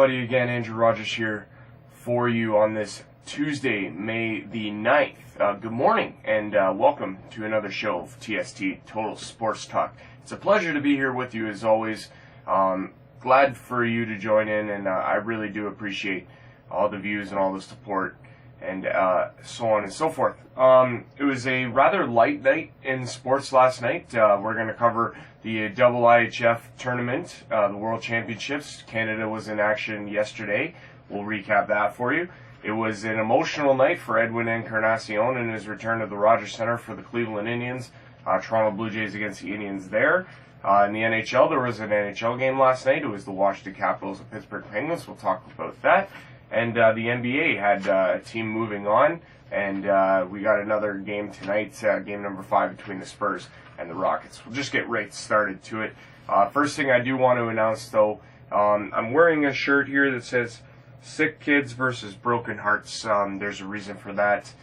everybody, again, Andrew Rogers here for you on this Tuesday, May the 9th. Good morning and welcome to another show of TST Total Sports Talk. It's a pleasure to be here with you as always. Glad for you to join in, and I really do appreciate all the views and all the support and so on and so forth. It was a rather light night in sports last night. We're going to cover the IIHF tournament, the World Championships. Canada was in action yesterday. We'll recap that for you. It was an emotional night for Edwin Encarnacion in his return to the Rogers Centre for the Cleveland Indians. Toronto Blue Jays against the Indians there. In the NHL, there was an NHL game last night. It was the Washington Capitals and Pittsburgh Penguins. We'll talk about that. And the NBA had a team moving on, and we got another game tonight, game number 5 between the Spurs and the Rockets. We'll just get right started to it. First thing I do want to announce, though, I'm wearing a shirt here that says Sick Kids versus Broken Hearts. There's a reason for that.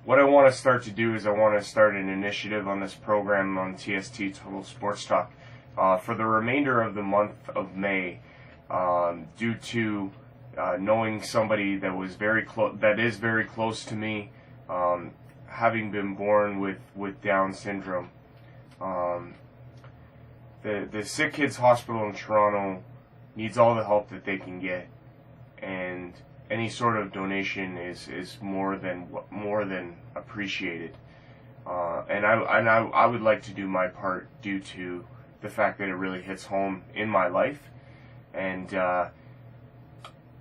What I want to start to do is I want to start an initiative on this program on TST Total Sports Talk for the remainder of the month of May. Due to knowing somebody that was that is very close to me, having been born with Down syndrome. The Sick Kids Hospital in Toronto needs all the help that they can get, and any sort of donation is more than appreciated. And I would like to do my part due to the fact that it really hits home in my life. And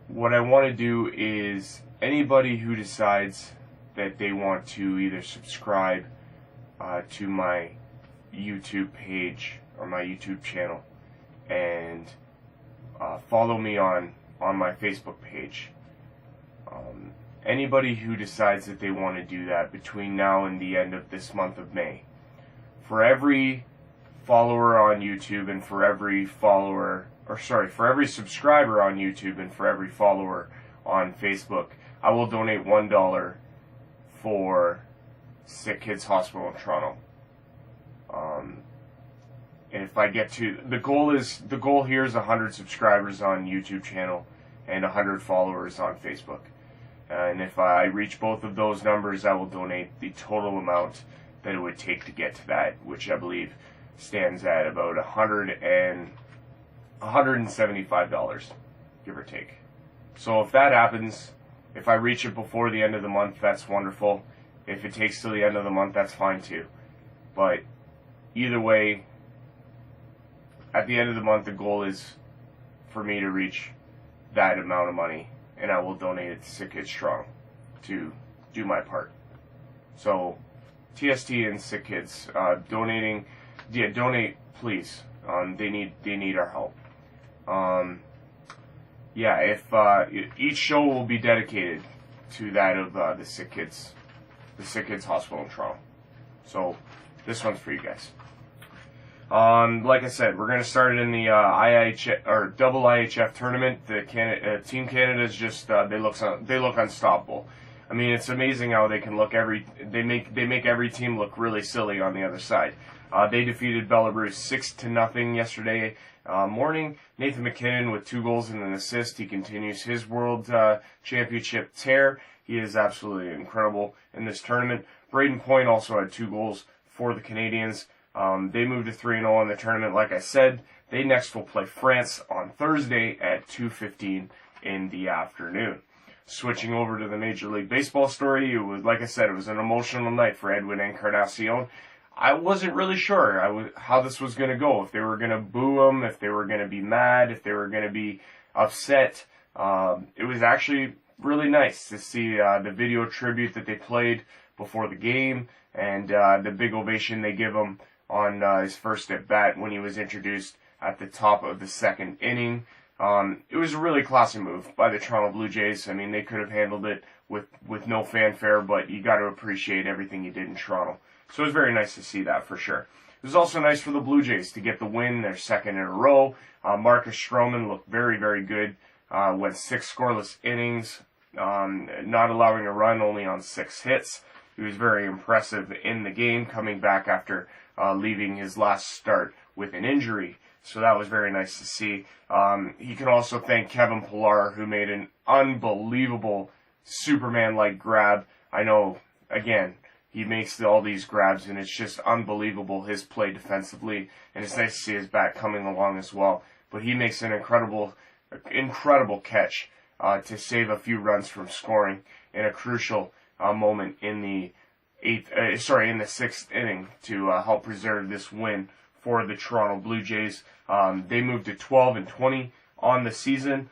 what I want to do is anybody who decides that they want to either subscribe to my YouTube page or my YouTube channel and follow me on my Facebook page. Anybody who decides that they want to do that between now and the end of this month of May, for every follower on YouTube and for every subscriber on YouTube and for every follower on Facebook, I will donate $1 for Sick Kids Hospital in Toronto. And if I get to the goal here is 100 subscribers on YouTube channel and 100 followers on Facebook. And if I reach both of those numbers, I will donate the total amount that it would take to get to that, which I believe stands at about $175, give or take. So if that happens, if I reach it before the end of the month, that's wonderful. If it takes till the end of the month, that's fine too. But either way, at the end of the month, the goal is for me to reach that amount of money, and I will donate it to Sick Kids Toronto to do my part. So TST and Sick Kids, donate please. They need our help. Each show will be dedicated to that of the Sick Kids Hospital in Toronto. So this one's for you guys. Like I said, we're going to start it in the IIHF tournament. The Team Canada is just they look unstoppable. I mean, it's amazing how they can look they make every team look really silly on the other side. They defeated Belarus 6-0 yesterday morning. Nathan McKinnon with 2 goals and an assist. He continues his World Championship tear. He is absolutely incredible in this tournament. Braden Point also had 2 goals for the Canadians. They moved to 3-0 in the tournament. Like I said, they next will play France on Thursday at 2:15 in the afternoon. Switching over to the Major League Baseball story, it was, like I said, it was an emotional night for Edwin Encarnacion. I wasn't really sure how this was going to go, if they were going to boo him, if they were going to be mad, if they were going to be upset. It was actually really nice to see the video tribute that they played before the game and the big ovation they give him on his first at-bat when he was introduced at the top of the 2nd inning. It was a really classy move by the Toronto Blue Jays. I mean, they could have handled it with no fanfare, but you got to appreciate everything he did in Toronto. So it was very nice to see that for sure. It was also nice for the Blue Jays to get the win, their 2nd in a row. Marcus Stroman looked very, very good. Went 6 scoreless innings, not allowing a run, only on 6 hits. He was very impressive in the game, coming back after leaving his last start with an injury. So that was very nice to see. He can also thank Kevin Pillar, who made an unbelievable Superman-like grab. I know, again, he makes all these grabs, and it's just unbelievable, his play defensively. And it's nice to see his back coming along as well. But he makes an incredible catch to save a few runs from scoring in a crucial moment in the sixth inning to help preserve this win for the Toronto Blue Jays. They moved to 12-20 on the season.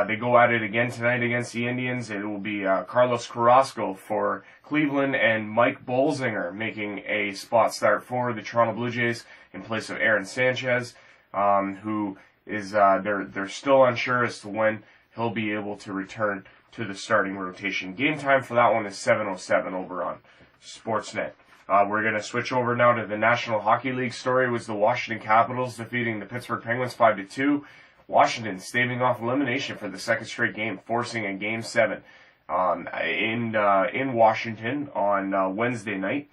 They go at it again tonight against the Indians. It will be Carlos Carrasco for Cleveland and Mike Bolzinger making a spot start for the Toronto Blue Jays in place of Aaron Sanchez, who is they're still unsure as to when he'll be able to return to the starting rotation. Game time for that one is 7:07 over on Sportsnet. We're going to switch over now to the National Hockey League story. It was the Washington Capitals defeating the Pittsburgh Penguins 5-2. Washington staving off elimination for the second straight game, forcing a Game 7 in Washington on Wednesday night.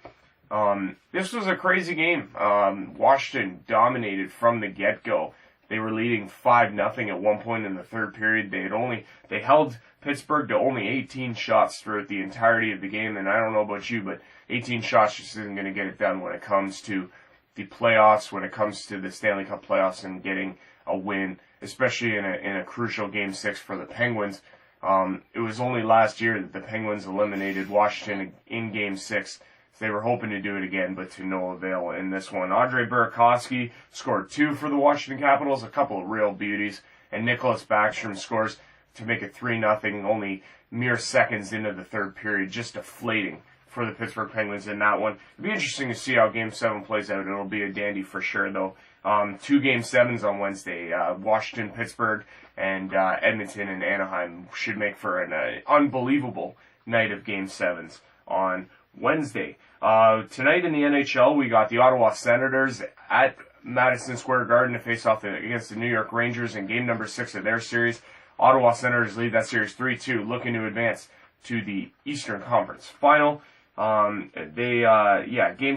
This was a crazy game. Washington dominated from the get-go. They were leading 5-0 at one point in the third period. They held Pittsburgh to only 18 shots throughout the entirety of the game, and I don't know about you, but 18 shots just isn't going to get it done when it comes to the playoffs, when it comes to the Stanley Cup playoffs and getting a win, especially in a crucial Game 6 for the Penguins. It was only last year that the Penguins eliminated Washington in Game 6. They were hoping to do it again, but to no avail in this one. Andre Burakovsky scored 2 for the Washington Capitals, a couple of real beauties, and Nicholas Backstrom scores to make it 3-0, only mere seconds into the third period, just deflating for the Pittsburgh Penguins in that one. It'll be interesting to see how Game 7 plays out. It'll be a dandy for sure, though. 2 Game 7s on Wednesday. Washington, Pittsburgh, and Edmonton and Anaheim should make for an unbelievable night of Game 7s on Wednesday. Tonight in the NHL, we got the Ottawa Senators at Madison Square Garden to face off against the New York Rangers in game number 6 of their series. Ottawa Senators lead that series 3-2, looking to advance to the Eastern Conference Final. Game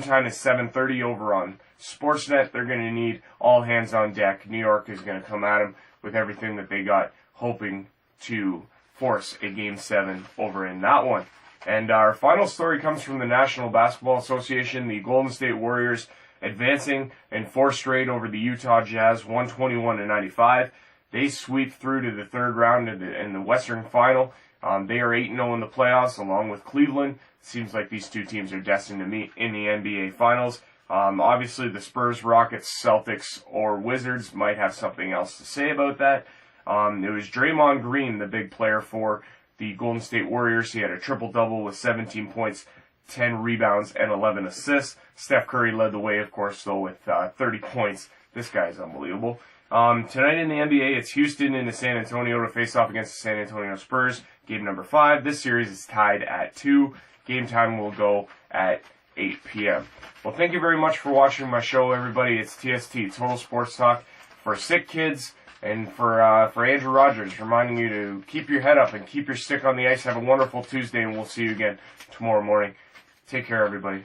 time is 7:30 over on Sportsnet. They're going to need all hands on deck. New York is going to come at them with everything that they got, hoping to force a Game 7 over in that one. And our final story comes from the National Basketball Association. The Golden State Warriors advancing in 4 straight over the Utah Jazz, 121-95. They sweep through to the third round in the Western Final. They are 8-0 in the playoffs, along with Cleveland. It seems like these two teams are destined to meet in the NBA Finals. Obviously, the Spurs, Rockets, Celtics, or Wizards might have something else to say about that. It was Draymond Green, the big player for the Golden State Warriors. He had a triple-double with 17 points, 10 rebounds, and 11 assists. Steph Curry led the way, of course, though, with 30 points. This guy is unbelievable. Tonight in the NBA, it's Houston into San Antonio to face off against the San Antonio Spurs. Game number 5. This series is tied at 2. Game time will go at 8 p.m. Well, thank you very much for watching my show, everybody. It's TST, Total Sports Talk, for sick kids, and for Andrew Rogers, reminding you to keep your head up and keep your stick on the ice. Have a wonderful Tuesday, and we'll see you again tomorrow morning. Take care, everybody.